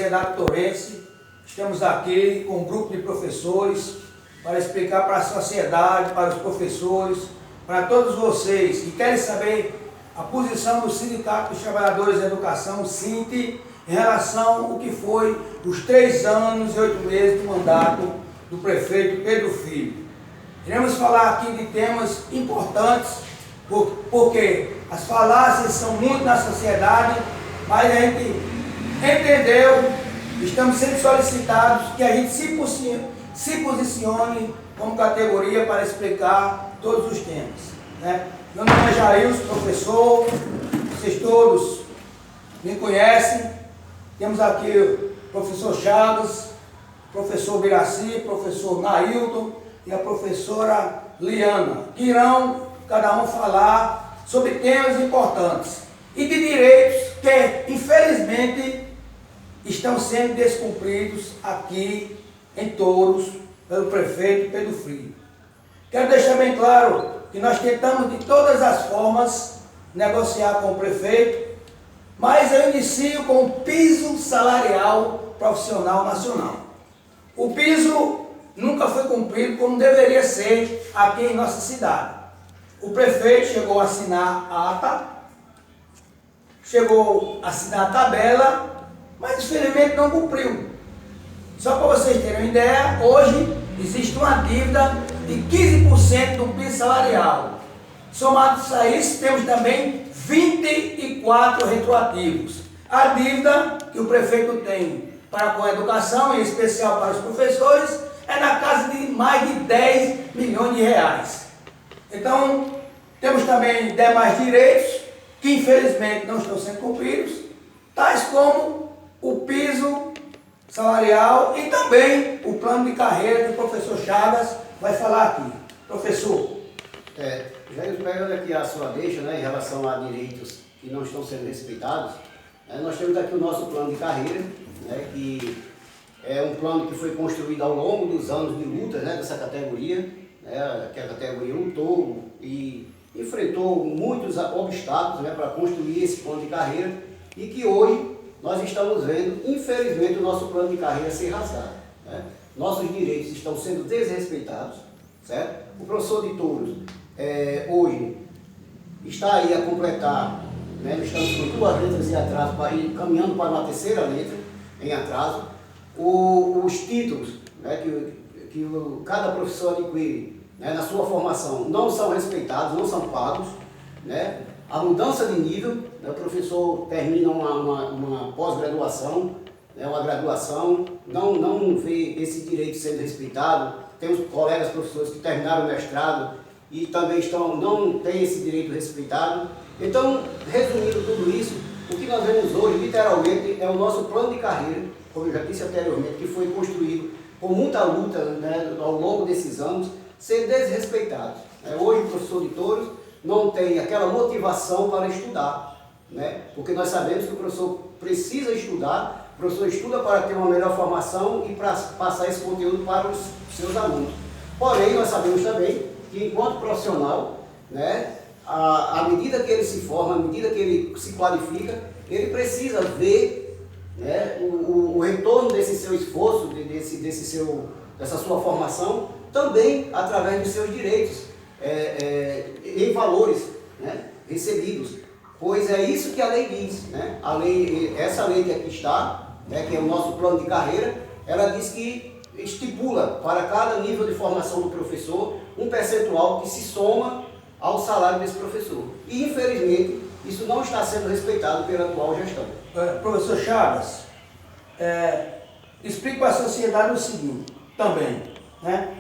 sociedade tourense. Estamos aqui com um grupo de professores para explicar para a sociedade, para os professores, para todos vocês que querem saber a posição do Sindicato dos Trabalhadores da Educação, o SINT, em relação ao que foi os 3 anos e 8 meses de mandato do prefeito Pedro Filho. Iremos falar aqui de temas importantes, porque as falácias são muito na sociedade, mas a gente entendeu, estamos sendo solicitados que a gente se posicione como categoria para explicar todos os temas, né? Meu nome é Jailson, professor, vocês todos me conhecem. Temos aqui o professor Chagas, professor Biraci, professor Nailton e a professora Liana, que irão cada um falar sobre temas importantes e de direitos que, infelizmente, estão sendo descumpridos aqui em Touros pelo prefeito Pedro Filho. Quero deixar bem claro que nós tentamos de todas as formas negociar com o prefeito, mas eu inicio com o piso salarial profissional nacional. O piso nunca foi cumprido como deveria ser aqui em nossa cidade. O prefeito chegou a assinar a ata, chegou a assinar a tabela, mas infelizmente não cumpriu. Só para vocês terem uma ideia, hoje existe uma dívida de 15% do piso salarial. Somados a isso, temos também 24 retroativos. A dívida que o prefeito tem para com a educação, em especial para os professores, é na casa de mais de 10 milhões de reais. Então, temos também demais direitos que infelizmente não estão sendo cumpridos, tais como o piso salarial e também o plano de carreira que o professor Chagas vai falar aqui. Professor. Já pegando aqui a sua deixa, né, em relação a direitos que não estão sendo respeitados, nós temos aqui o nosso plano de carreira, né, que é um plano que foi construído ao longo dos anos de luta, né, dessa categoria, né, que a categoria lutou e enfrentou muitos obstáculos, né, para construir esse plano de carreira e que hoje nós estamos vendo, infelizmente, o nosso plano de carreira ser rasgado, né? Nossos direitos estão sendo desrespeitados, certo? O professor de Touros hoje está aí a completar, né, estamos com 2 letras em atraso, caminhando para uma 3ª letra em atraso. Os títulos, né, que cada professor adquire, né, na sua formação não são respeitados, não são pagos, né? A mudança de nível, né, o professor termina uma pós-graduação, né, uma graduação, não vê esse direito sendo respeitado. Temos colegas professores que terminaram o mestrado e também não têm esse direito respeitado. Então, resumindo tudo isso, o que nós vemos hoje, literalmente, é o nosso plano de carreira, como eu já disse anteriormente, que foi construído com muita luta, né, ao longo desses anos, ser desrespeitado. Hoje, o professor de Touros não tem aquela motivação para estudar, né? Porque nós sabemos que o professor precisa estudar, o professor estuda para ter uma melhor formação e para passar esse conteúdo para os seus alunos. Porém, nós sabemos também que, enquanto profissional, né, à medida que ele se forma, à medida que ele se qualifica, ele precisa ver, né, o retorno desse seu esforço, dessa sua formação, também através dos seus direitos, em valores, né, recebidos, pois é isso que a lei diz, né? Essa lei que aqui está, né, que é o nosso plano de carreira, ela diz que estipula para cada nível de formação do professor um percentual que se soma ao salário desse professor. E infelizmente isso não está sendo respeitado pela atual gestão. Professor Chagas, explique para a sociedade o seguinte também, né?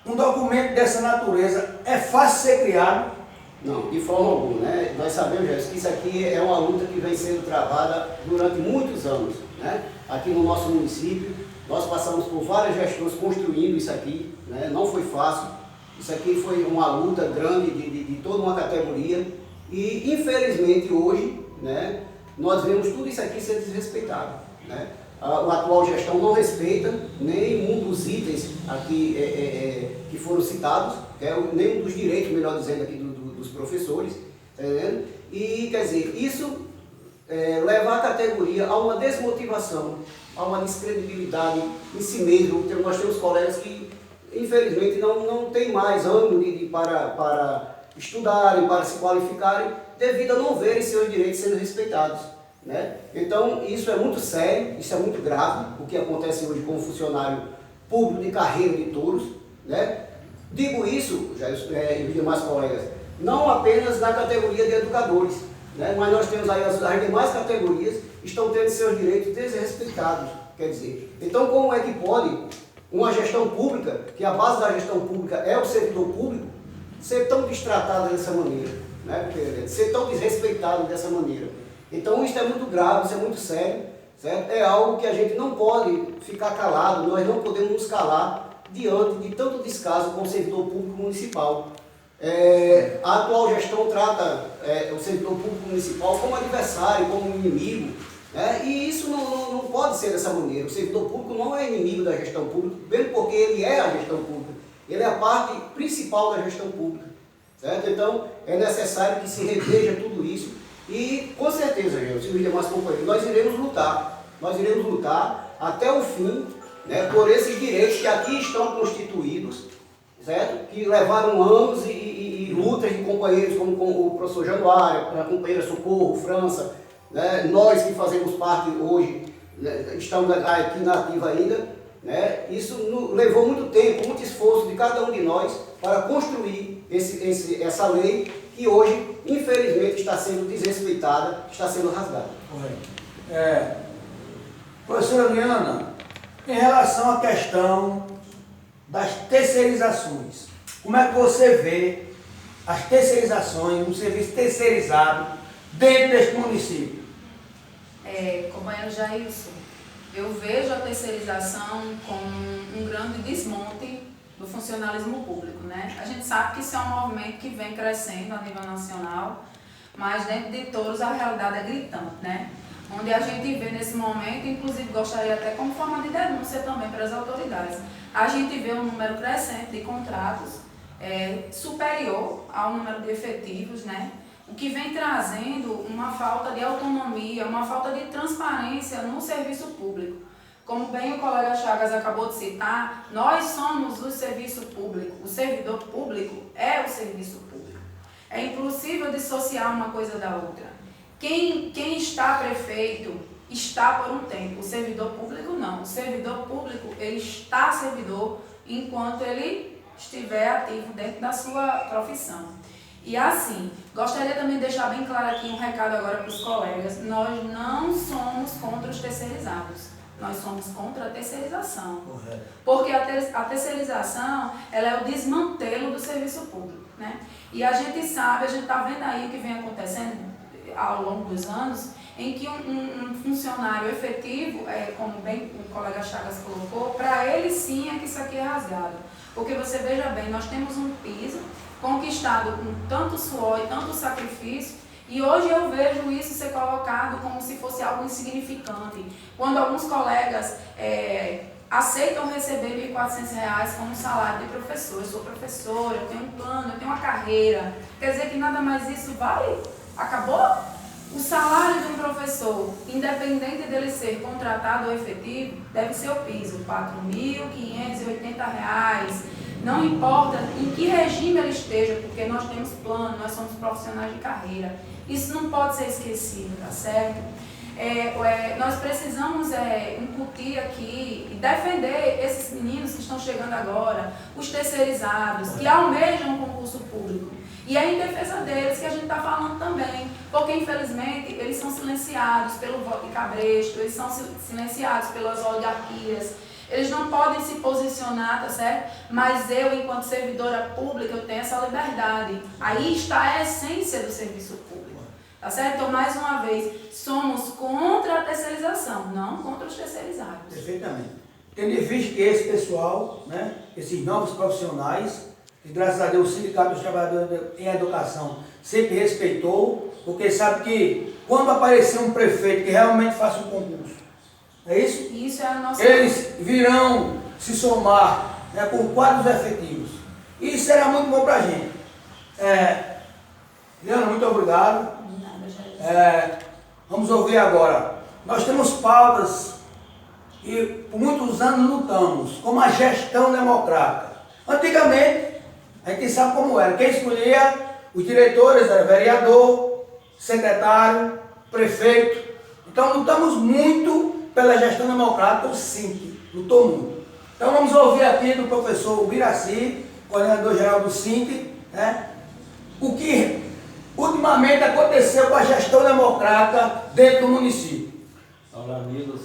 Um documento dessa natureza é fácil ser criado? Não, de forma alguma, né? Nós sabemos, Jéssica, que isso aqui é uma luta que vem sendo travada durante muitos anos, né? Aqui no nosso município, nós passamos por várias gestões construindo isso aqui, né? Não foi fácil. Isso aqui foi uma luta grande de toda uma categoria e, infelizmente, hoje, né, nós vemos tudo isso aqui ser desrespeitado, né? A atual gestão não respeita nenhum dos itens aqui que foram citados, nenhum dos direitos, melhor dizendo, aqui dos professores, tá entendendo? E, quer dizer, isso levar a categoria a uma desmotivação, a uma descredibilidade em si mesmo. Nós temos colegas que, infelizmente, não têm mais ânimo para estudarem, para se qualificarem, devido a não verem seus direitos sendo respeitados, né? Então, isso é muito sério, isso é muito grave, o que acontece hoje com o funcionário público de carreira de touros, né? Digo isso, e os demais colegas, não apenas na categoria de educadores, né? Mas nós temos aí as demais categorias estão tendo seus direitos desrespeitados, quer dizer. Então, como é que pode uma gestão pública, que a base da gestão pública é o servidor público, ser tão destratada dessa maneira, né? Ser tão desrespeitado dessa maneira? Então, isso é muito grave, isso é muito sério, certo? É algo que a gente não pode ficar calado, nós não podemos nos calar diante de tanto descaso com o servidor público municipal. A atual gestão trata o servidor público municipal como adversário, como inimigo, né? E isso não pode ser dessa maneira. O servidor público não é inimigo da gestão pública, mesmo porque ele é a gestão pública. Ele é a parte principal da gestão pública, certo? Então, é necessário que se reveja tudo isso e, com certeza, gente, os demais companheiros, nós iremos lutar até o fim, né, por esses direitos que aqui estão constituídos, certo? Que levaram anos e lutas de companheiros como o professor Januário, a companheira Socorro, França, né? Nós que fazemos parte hoje, né, estamos aqui na ativa ainda, né? Isso levou muito tempo, muito esforço de cada um de nós para construir essa lei que hoje, infelizmente, está sendo desrespeitada, está sendo rasgada. Professora Liana, em relação à questão das terceirizações, como é que você vê as terceirizações, um serviço terceirizado dentro deste município? Companheiro Jailson, eu vejo a terceirização como um grande desmonte do funcionalismo público, né? A gente sabe que isso é um movimento que vem crescendo a nível nacional, mas dentro de Touros a realidade é gritante, né? Onde a gente vê nesse momento, inclusive gostaria até como forma de denúncia também para as autoridades, a gente vê um número crescente de contratos superior ao número de efetivos, né? O que vem trazendo uma falta de autonomia, uma falta de transparência no serviço público. Como bem o colega Chagas acabou de citar, nós somos o serviço público, o servidor público é o serviço público. É impossível dissociar uma coisa da outra. Quem está prefeito está por um tempo, o servidor público não. O servidor público, ele está servidor enquanto ele estiver ativo dentro da sua profissão. E assim, gostaria também de deixar bem claro aqui um recado agora para os colegas, nós não somos contra os terceirizados, nós somos contra a terceirização. Correto. Porque a terceirização, ela é o desmantelo do serviço público, né? E a gente sabe, a gente está vendo aí o que vem acontecendo ao longo dos anos, em que um funcionário efetivo, como bem o colega Chagas colocou, para ele sim é que isso aqui é rasgado. Porque você veja bem, nós temos um piso conquistado com tanto suor e tanto sacrifício, e hoje eu vejo isso ser colocado como se fosse algo insignificante. Quando alguns colegas aceitam receber R$ 1.400 como salário de professor, eu sou professora, eu tenho um plano, eu tenho uma carreira, quer dizer que nada mais isso vale? Acabou? O salário de um professor, independente dele ser contratado ou efetivo, deve ser o piso, R$ 4.580. Não importa em que regime ele esteja, porque nós temos plano, nós somos profissionais de carreira. Isso não pode ser esquecido, tá certo? Nós precisamos incutir aqui e defender esses meninos que estão chegando agora, os terceirizados, que almejam o concurso público. E é em defesa deles que a gente está falando também, porque infelizmente eles são silenciados pelo voto de cabresto, eles são silenciados pelas oligarquias, eles não podem se posicionar, tá certo? Mas eu, enquanto servidora pública, eu tenho essa liberdade. Aí está a essência do serviço público, tá certo? Então, mais uma vez, somos contra a terceirização, não contra os terceirizados. Perfeitamente. Tendo em vista que esse pessoal, né, esses novos profissionais, que graças a Deus o Sindicato dos Trabalhadores em Educação sempre respeitou, porque sabe que quando aparecer um prefeito que realmente faça um concurso, é isso? Isso é a nossa... Eles virão se somar, né, com quadros efetivos. E isso será muito bom para a gente. Leandro, muito obrigado. Vamos ouvir agora. Nós temos pautas e por muitos anos lutamos, como a gestão democrática. Antigamente, a gente sabe como era. Quem escolhia os diretores era vereador, secretário, prefeito. Então lutamos muito pela gestão democrática, o SINC lutou muito. Então vamos ouvir aqui do professor Biraci, coordenador-geral do SINC, né, o que ultimamente aconteceu com a gestão democrática dentro do município. Olá, amigos.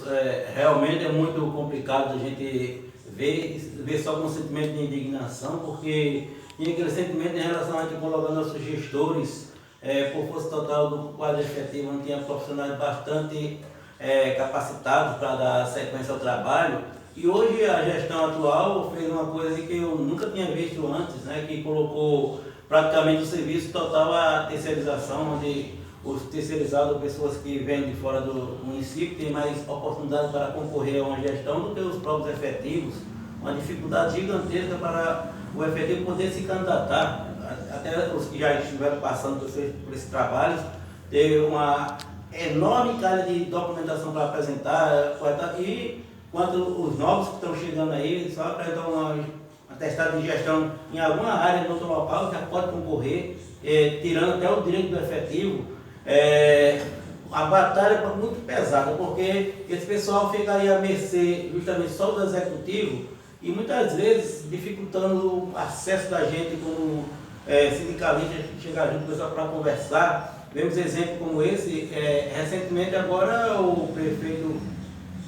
Realmente é muito complicado a gente ver só com um sentimento de indignação, porque tinha aquele sentimento em relação a gente colocar nossos gestores por força total do quadro efetivo, não tinha profissionais bastante capacitados para dar sequência ao trabalho. E hoje a gestão atual fez uma coisa que eu nunca tinha visto antes, né, que colocou praticamente o serviço total à terceirização, onde os terceirizados, pessoas que vêm de fora do município, têm mais oportunidade para concorrer a uma gestão do que os próprios efetivos. Uma dificuldade gigantesca para o efetivo poder se candidatar. Até os que já estiveram passando por esse trabalho, teve uma enorme carga de documentação para apresentar, e quanto os novos que estão chegando aí, só apresentar um atestado de gestão em alguma área do outro local, já pode concorrer, tirando até o direito do efetivo. A batalha é muito pesada, porque esse pessoal ficaria à mercê justamente só do executivo e muitas vezes dificultando o acesso da gente como sindicalista, chegar junto com o pessoal para conversar. Vemos exemplos como esse. Recentemente agora o prefeito,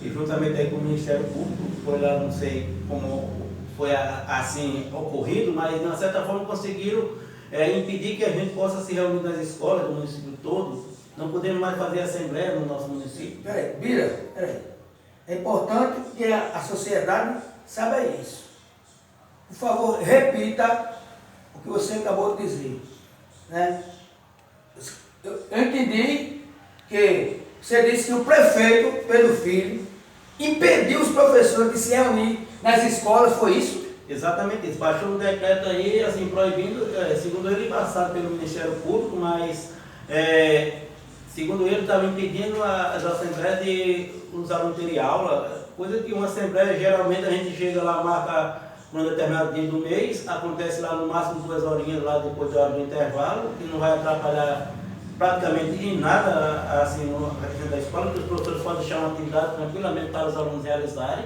e juntamente aí com o Ministério Público, foi lá, não sei como foi assim ocorrido, mas de uma certa forma conseguiram impedir que a gente possa se reunir nas escolas do município todo. Não podemos mais fazer assembleia no nosso município. Peraí, peraí. É importante que a sociedade saiba isso. Por favor, repita o que você acabou de dizer. Né? Eu entendi que você disse que o prefeito, Pedro Filho, impediu os professores de se reunir nas escolas, foi isso? Exatamente isso. Baixou um decreto aí, assim, proibindo, segundo ele, passado pelo Ministério Público, mas, segundo ele, estava impedindo as assembleias de os alunos terem aula, coisa que uma assembleia, geralmente, a gente chega lá, marca um determinado dia do mês, acontece lá no máximo 2 horinhas lá depois da hora do intervalo, que não vai atrapalhar praticamente em nada, assim, a questão da escola, que os professores podem deixar uma atividade tranquilamente para os alunos realizarem.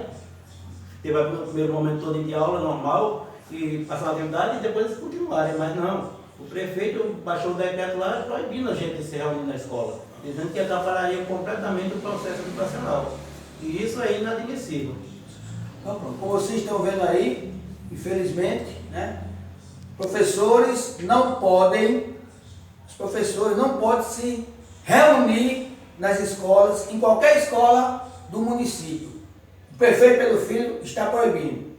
Teve o primeiro momento todo de aula normal e passar uma atividade e depois eles continuarem, mas não. O prefeito baixou o decreto lá proibindo a gente de se reunir na escola, dizendo que atrapalharia completamente o processo educacional. E isso é inadmissível. Então, pronto. Como vocês estão vendo aí, infelizmente, né, os professores não podem se reunir nas escolas, em qualquer escola do município. O prefeito Pedro Filho está proibindo.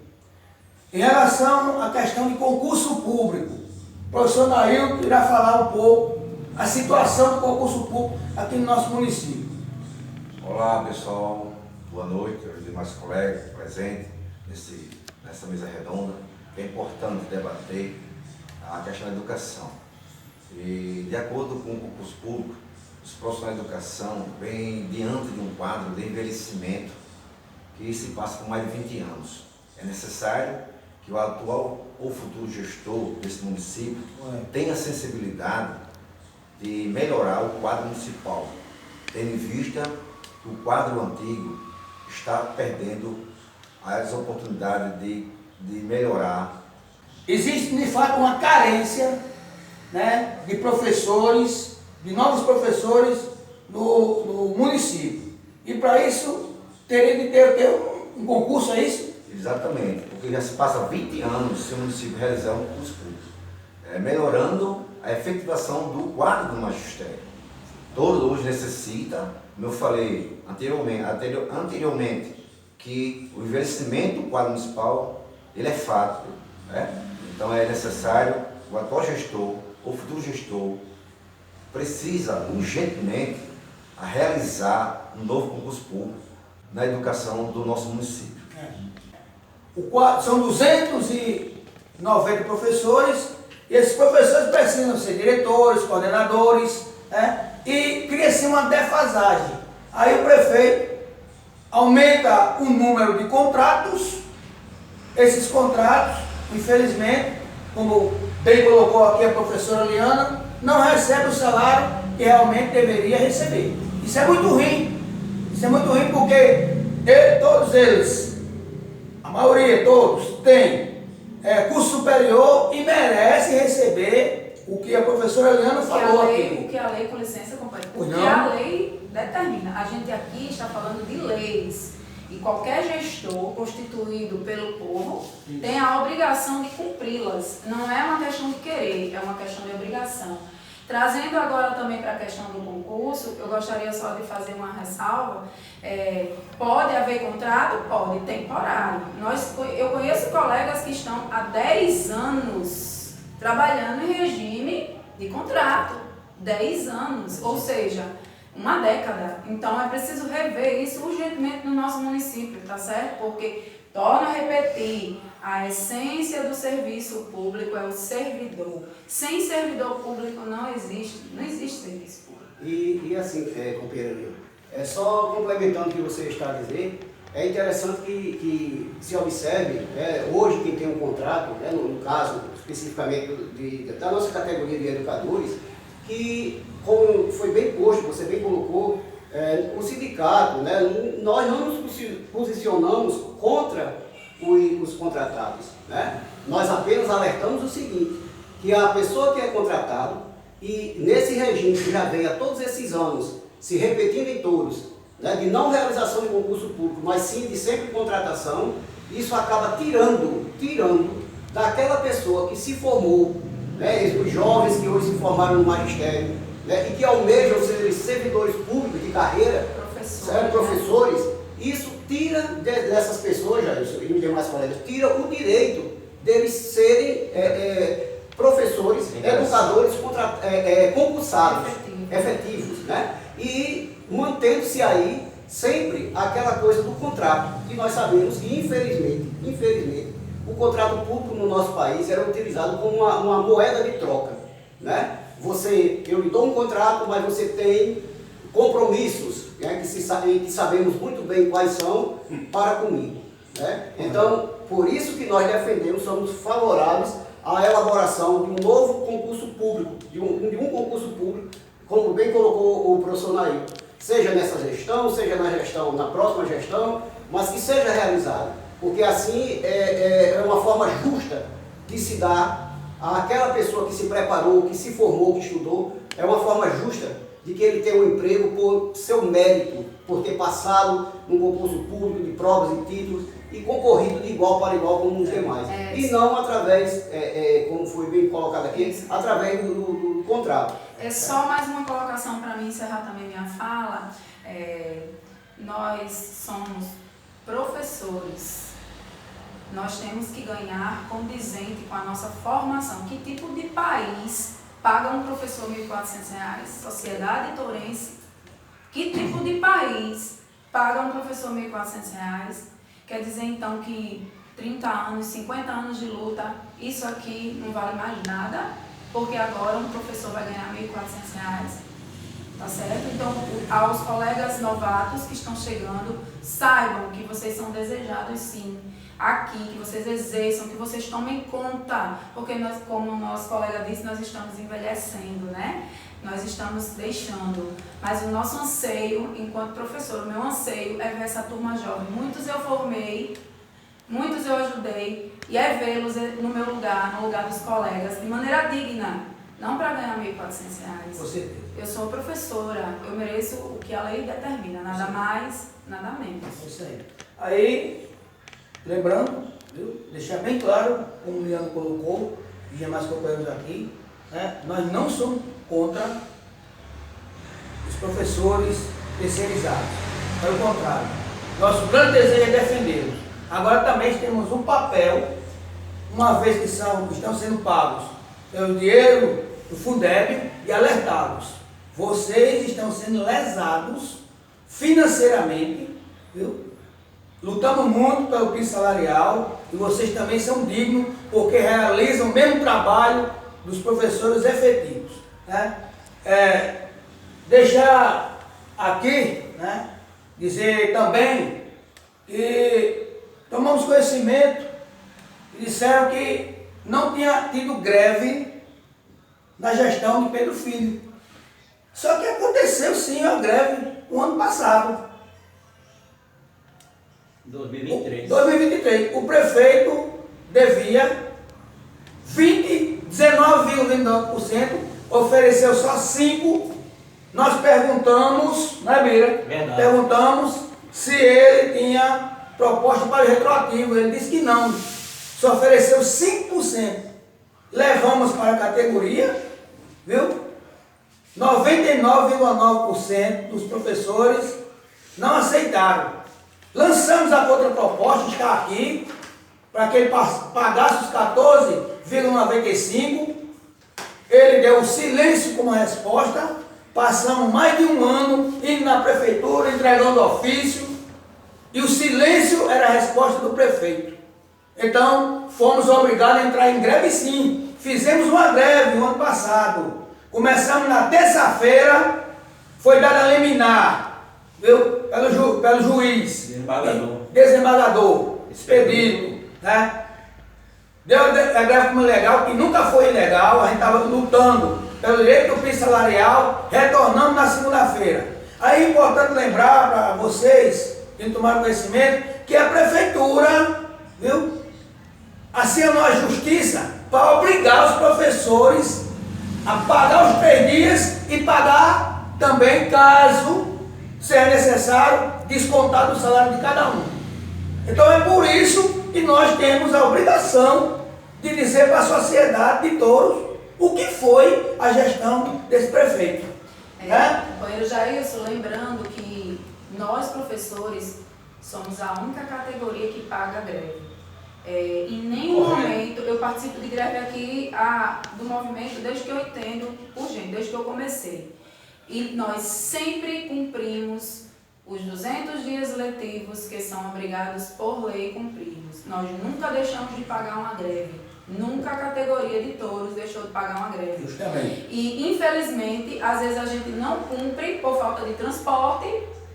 Em relação à questão de concurso público, o professor Nailton irá falar um pouco a situação do concurso público aqui no nosso município. Olá pessoal, boa noite aos demais colegas presentes nessa mesa redonda. É importante debater a questão da educação. E de acordo com o concurso público, os profissionais de educação vêm diante de um quadro de envelhecimento que se passa por mais de 20 anos. É necessário que o atual ou futuro gestor desse município tenha a sensibilidade de melhorar o quadro municipal, tendo em vista que o quadro antigo está perdendo as oportunidades de melhorar. Existe, de fato, uma carência, né, de professores, de novos professores no município. E para isso, teria de ter um concurso, é isso? Exatamente, porque já se passa 20 anos sem o município realizar um concurso público, melhorando a efetivação do quadro do magistério. Todo hoje necessita, como eu falei anteriormente, que o envelhecimento do quadro municipal, ele é fato, né? Então é necessário, o atual gestor, ou futuro gestor, precisa urgentemente realizar um novo concurso público na educação do nosso município. São 290 professores, e esses professores precisam ser diretores, coordenadores, né? e cria-se uma defasagem. Aí o prefeito aumenta o número de contratos, esses contratos, infelizmente, como bem colocou aqui a professora Liana, não recebe o salário que realmente deveria receber. Isso é muito ruim. Isso é muito ruim porque todos eles, a maioria, todos, têm curso superior e merecem receber o que a professora Liana falou aqui. O que a lei, com licença, companheiro, o Pois que não? a lei determina. A gente aqui está falando de leis. E qualquer gestor constituído pelo povo tem a obrigação de cumpri-las. Não é uma questão de querer, é uma questão de obrigação. Trazendo agora também para a questão do concurso, eu gostaria só de fazer uma ressalva. Pode haver contrato? Pode, temporário. Eu conheço colegas que estão há 10 anos trabalhando em regime de contrato. 10 anos, ou seja, uma década. Então é preciso rever isso urgentemente no nosso município, tá certo? Porque, torno a repetir, a essência do serviço público é o servidor. Sem servidor público não existe serviço público. E assim, companheiro, só complementando o que você está a dizer, é interessante que se observe, hoje quem tem um contrato, no caso especificamente da nossa categoria de educadores, que, como foi bem posto, você bem colocou, o sindicato, nós não nos posicionamos contra os contratados. Nós apenas alertamos o seguinte, que a pessoa que é contratada, e nesse regime que já vem há todos esses anos, se repetindo em todos, de não realização de concurso público, mas sim de sempre contratação, isso acaba tirando daquela pessoa que se formou, os jovens que hoje se formaram no magistério, e que almejam ser servidores públicos de carreira, professores, isso tira dessas pessoas, e os demais colegas, tira o direito deles serem professores, educadores concursados, efetivos, e mantendo-se aí sempre aquela coisa do contrato. E nós sabemos que, infelizmente, o contrato público no nosso país era utilizado como uma moeda de troca. Eu lhe dou um contrato, mas você tem compromissos, que sabemos muito bem quais são, para comigo. Então, por isso que nós defendemos, somos favoráveis à elaboração de um novo concurso público, de um concurso público, como bem colocou o professor Nair, seja nessa gestão, seja na próxima gestão, mas que seja realizado, porque assim é uma forma justa de se dar àquela pessoa que se preparou, que se formou, que estudou, é uma forma justa de que ele tenha um emprego por seu mérito, por ter passado num concurso público de provas e títulos e concorrido de igual para igual como os demais. E não através, como foi bem colocado aqui, através do contrato. Só mais uma colocação para mim encerrar também minha fala. Nós somos professores. Nós temos que ganhar condizente com a nossa formação. Que tipo de país paga um professor R$ 1.400? Sociedade Tourense. Que tipo de país paga um professor R$ 1.400? Quer dizer, então, que 30 anos, 50 anos de luta, isso aqui não vale mais nada, porque agora um professor vai ganhar R$ 1.400. Tá certo? Então, aos colegas novatos que estão chegando, saibam que vocês são desejados, sim, aqui, que vocês exerçam, que vocês tomem conta, porque nós, como o nosso colega disse, nós estamos envelhecendo, Nós estamos deixando, mas o nosso anseio, enquanto professor, o meu anseio é ver essa turma jovem. Muitos eu formei, muitos eu ajudei, e é vê-los no meu lugar, no lugar dos colegas, de maneira digna, não para ganhar R$ 1.400. Você. Eu sou professora, eu mereço o que a lei determina, nada mais, nada menos. É isso aí. Aí, lembrando, deixar bem claro, como o Liano colocou, e demais companheiros aqui, nós não somos contra os professores terceirizados. Pelo contrário, nosso grande desejo é defendê-los. Agora também temos um papel, uma vez que estão sendo pagos pelo dinheiro do Fundeb, e alertá-los. Vocês estão sendo lesados financeiramente, Lutamos muito pelo piso salarial e vocês também são dignos porque realizam o mesmo trabalho dos professores efetivos. deixar aqui, né, dizer também que tomamos conhecimento e disseram que não tinha tido greve na gestão de Pedro Filho. Só que aconteceu sim a greve o ano passado. 2023. O prefeito devia 19,9%, ofereceu só 5%. Nós perguntamos, né, Bira? Verdade. Perguntamos se ele tinha proposta para o retroativo. Ele disse que não, só ofereceu 5%. Levamos para a categoria, viu? 99,9% dos professores não aceitaram. Lançamos a contraproposta, está aqui, para que ele pagasse os 14,95%. Ele deu silêncio como resposta. Passamos mais de um ano indo na prefeitura, entregando ofício, e o silêncio era a resposta do prefeito. Então, fomos obrigados a entrar em greve sim. Fizemos uma greve no ano passado. Começamos na terça-feira, foi dada a liminar, viu? Pelo juiz. Desembargador. Expedito, né? Deu a greve como legal, que nunca foi ilegal. A gente estava lutando pelo direito do piso salarial, retornamos na segunda-feira. Aí é importante lembrar para vocês, que tomaram conhecimento, que a prefeitura, viu, assinou a justiça para obrigar os professores a pagar os 3 dias e pagar também, caso seja necessário, descontar do salário de cada um. Então é por isso que nós temos a obrigação de dizer para a sociedade de Touros o que foi a gestão desse prefeito. Companheiro Jailson, lembrando que nós, professores, somos a única categoria que paga greve. Em nenhum momento, eu participo de greve aqui do movimento desde que eu entendo por gente, desde que eu comecei. E nós sempre cumprimos os 200 dias letivos que são obrigados por lei cumprirmos. Nós nunca deixamos de pagar uma greve. Nunca a categoria de touros deixou de pagar uma greve. Justamente. E, infelizmente, às vezes a gente não cumpre por falta de transporte,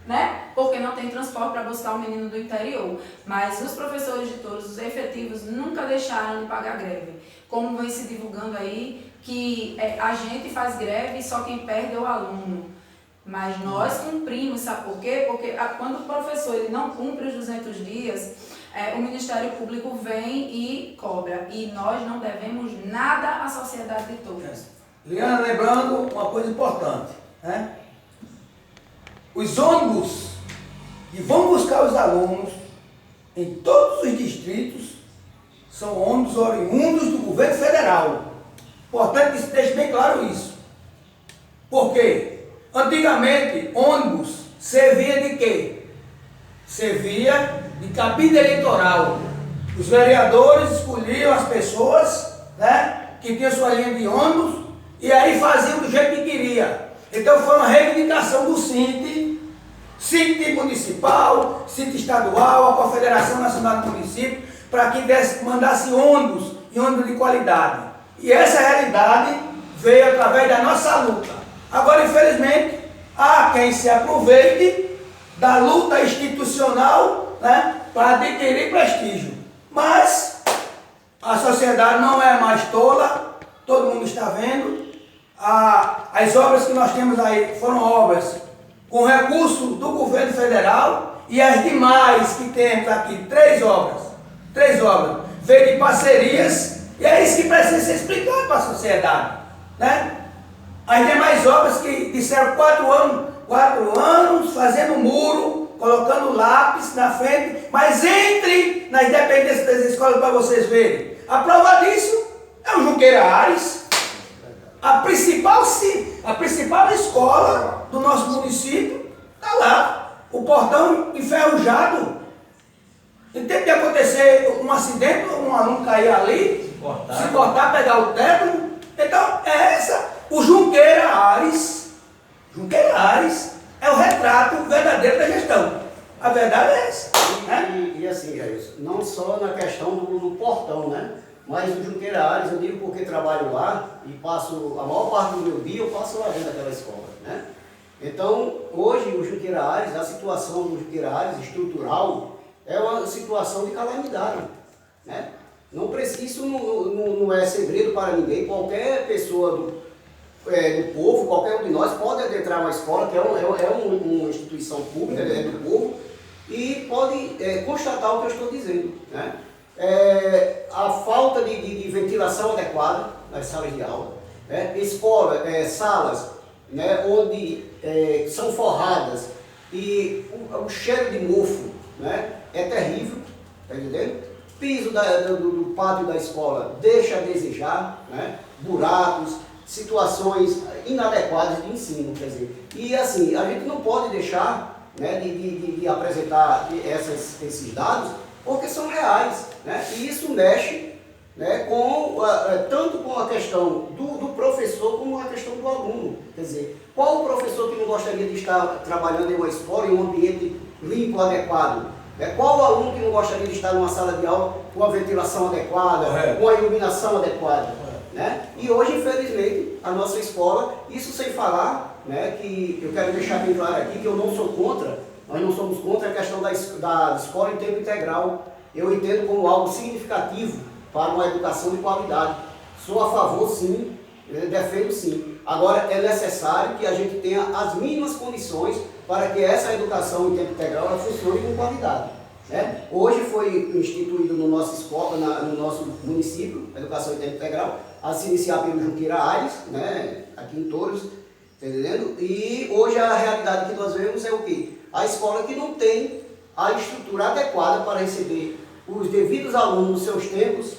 né? Porque não tem transporte para buscar o menino do interior. Mas os professores de touros, os efetivos, nunca deixaram de pagar greve. Como vem se divulgando aí, que a gente faz greve e só quem perde é o aluno. Mas nós cumprimos, sabe por quê? Porque quando o professor ele não cumpre os 200 dias, o Ministério Público vem e cobra. E nós não devemos nada à sociedade de touros. Liana, lembrando uma coisa importante, né? Os ônibus que vão buscar os alunos em todos os distritos são ônibus oriundos do governo federal. Importante que se deixe bem claro isso. Por quê? Antigamente, ônibus servia de quê? Servia de cabine eleitoral. Os vereadores escolhiam as pessoas, né, que tinham sua linha de ônibus e aí faziam do jeito que queria. Então foi uma reivindicação do SINT municipal, SINT estadual, a Confederação Nacional do Município, para que mandasse ônibus e ônibus de qualidade. E essa realidade veio através da nossa luta. Agora, infelizmente, há quem se aproveite da luta institucional, né, para adquirir prestígio. Mas a sociedade não é mais tola, todo mundo está vendo. As obras que nós temos aí foram obras com recurso do governo federal e as demais que temos aqui, 3 obras, veio de parcerias, e é isso que precisa ser explicado para a sociedade, né? As demais obras que disseram 4 anos fazendo muro, colocando lápis na frente, mas entre nas dependências das escolas para vocês verem. A prova disso é o Junqueira Ares, a principal escola do nosso município, está lá, o portão enferrujado. Em tempo de acontecer um acidente, um aluno cair ali, se cortar, pegar o teto. Então, o Junqueira Ares é o retrato verdadeiro da gestão. A verdade é essa. E assim, Jair, não só na questão do portão, né? Mas o Junqueira Ares, eu digo porque trabalho lá e passo, a maior parte do meu dia eu passo lá dentro daquela escola, né? Então, hoje, o Junqueira Aires, a situação do Junqueira Aires estrutural é uma situação de calamidade, né? Isso não é segredo para ninguém. Qualquer pessoa do povo, qualquer um de nós pode adentrar uma escola, que é uma instituição pública, é do povo, e pode constatar o que eu estou dizendo, né? A falta de ventilação adequada nas salas de aula, né? Salas, né, onde são forradas e o cheiro de mofo, né, é terrível, tá entendendo? Piso do pátio da escola deixa a desejar, né? Buracos, situações inadequadas de ensino, quer dizer. E assim, a gente não pode deixar, né, de apresentar esses dados, porque são reais, né? E isso mexe, né, tanto com a questão do professor como a questão do aluno. Quer dizer, qual o professor que não gostaria de estar trabalhando em uma escola, em um ambiente limpo, adequado? Qual o aluno que não gostaria de estar numa sala de aula com a ventilação adequada, com a iluminação adequada? Né? E hoje, infelizmente, a nossa escola, isso sem falar, né, que eu quero deixar bem claro aqui que eu não sou contra, nós não somos contra a questão da escola em tempo integral. Eu entendo como algo significativo para uma educação de qualidade. Sou a favor, sim, defendo sim. Agora, é necessário que a gente tenha as mínimas condições para que essa educação em tempo integral ela funcione com qualidade, né? Hoje foi instituído no nosso município, a educação em tempo integral, a se iniciar pelo Junqueira Aires, né, aqui em Touros, tá entendendo? E hoje a realidade que nós vemos é o quê? A escola que não tem a estrutura adequada para receber os devidos alunos nos seus tempos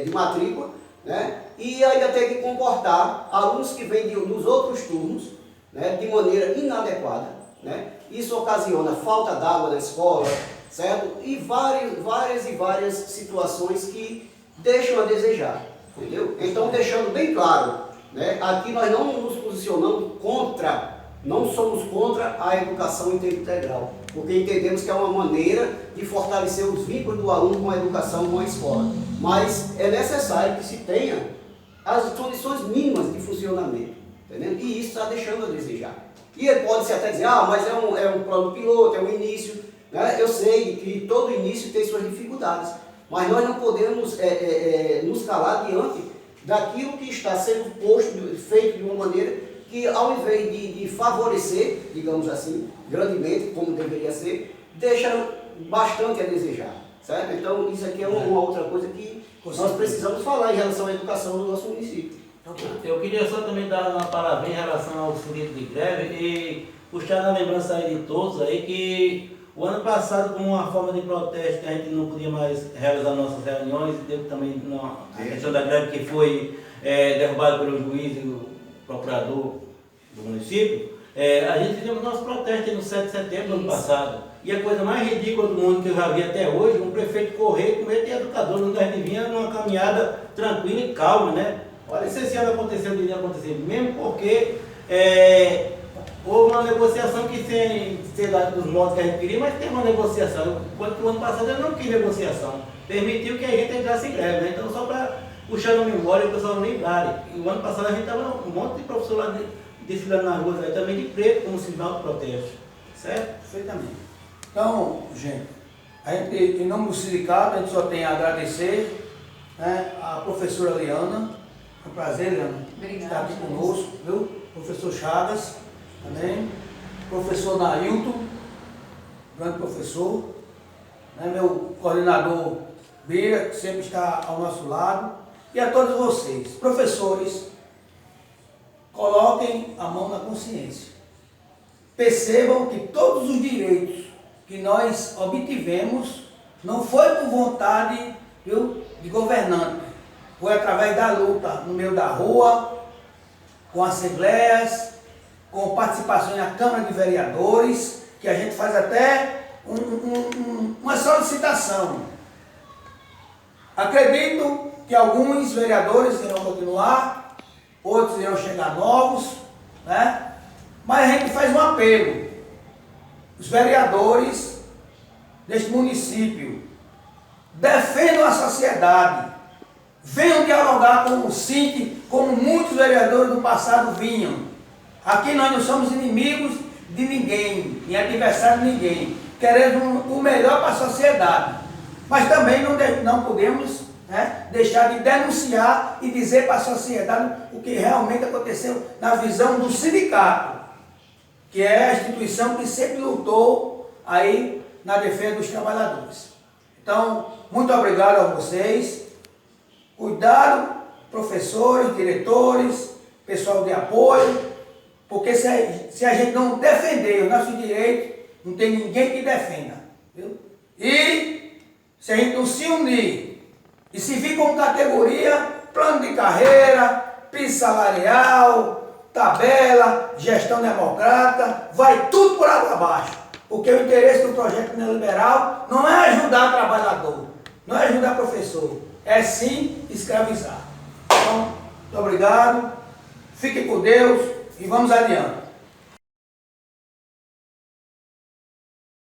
de matrícula, né? E ainda tem que comportar alunos que vêm dos outros turnos, né, de maneira inadequada, né? Isso ocasiona falta d'água na escola, certo? E várias situações que deixam a desejar, entendeu? Então, deixando bem claro, né, aqui nós não nos posicionamos não somos contra a educação em tempo integral, porque entendemos que é uma maneira de fortalecer os vínculos do aluno com a educação, com a escola. Mas é necessário que se tenha as condições mínimas de funcionamento, entendeu? E isso está deixando a desejar. E ele pode-se até dizer, mas é um plano piloto, é um início, né? Eu sei que todo início tem suas dificuldades, mas nós não podemos nos calar diante daquilo que está sendo feito de uma maneira que, ao invés de favorecer, digamos assim, grandemente, como deveria ser, deixa bastante a desejar, certo? Então, isso aqui é uma outra coisa que nós precisamos falar em relação à educação do nosso município. Eu queria só também dar uma parabéns em relação ao seguinte de greve e puxar na lembrança aí de todos aí que o ano passado, como uma forma de protesto, que a gente não podia mais realizar nossas reuniões, teve também a questão da greve que foi derrubada pelo juiz e o procurador do município, a gente fizemos nosso protesto no 7 de setembro do ano passado. E a coisa mais ridícula do mundo que eu já vi até hoje, um prefeito correr com medo de educador, onde a gente vinha numa caminhada tranquila e calma, né? Olha, se esse ano aconteceu, deveria acontecer, mesmo porque houve uma negociação que sem ser dado dos modos que a gente queria, mas tem uma negociação. Enquanto o ano passado ele não quis negociação, permitiu que a gente entrasse em greve, né? Então, só para puxar na memória, o pessoal não lembrarem. E o ano passado a gente estava um monte de professor lá desfilando nas ruas, aí, também de preto, como sinal de protesto, certo? Perfeitamente. Então, gente, a gente, em nome do sindicato, a gente só tem a agradecer, né, a professora Liana. É um prazer, Liana, estar aqui conosco, viu? Professor Chagas, também. Professor Nailton, grande professor. Né, meu coordenador Bira, que sempre está ao nosso lado. E a todos vocês, professores, coloquem a mão na consciência. Percebam que todos os direitos que nós obtivemos não foi por vontade, viu, de governante. Foi através da luta no meio da rua, com assembleias, com participação na Câmara de Vereadores, que a gente faz até uma solicitação. Acredito que alguns vereadores irão continuar, outros irão chegar novos, né? Mas a gente faz um apelo. Os vereadores deste município defendam a sociedade, venham dialogar com o SINC, como muitos vereadores do passado vinham. Aqui nós não somos inimigos de ninguém, nem adversário de ninguém. Queremos o melhor para a sociedade. Mas também não podemos, né, deixar de denunciar e dizer para a sociedade o que realmente aconteceu na visão do sindicato, que é a instituição que sempre lutou aí na defesa dos trabalhadores. Então, muito obrigado a vocês. Cuidado, professores, diretores, pessoal de apoio, porque se a gente não defender o nosso direito, não tem ninguém que defenda. Viu? E se a gente não se unir e se vir com categoria, plano de carreira, piso salarial, tabela, gestão democrática, vai tudo por água abaixo. Porque o interesse do projeto neoliberal não é ajudar o trabalhador, não é ajudar o professor, é sim escravizar. Então, muito obrigado, fiquem com Deus e vamos adiante.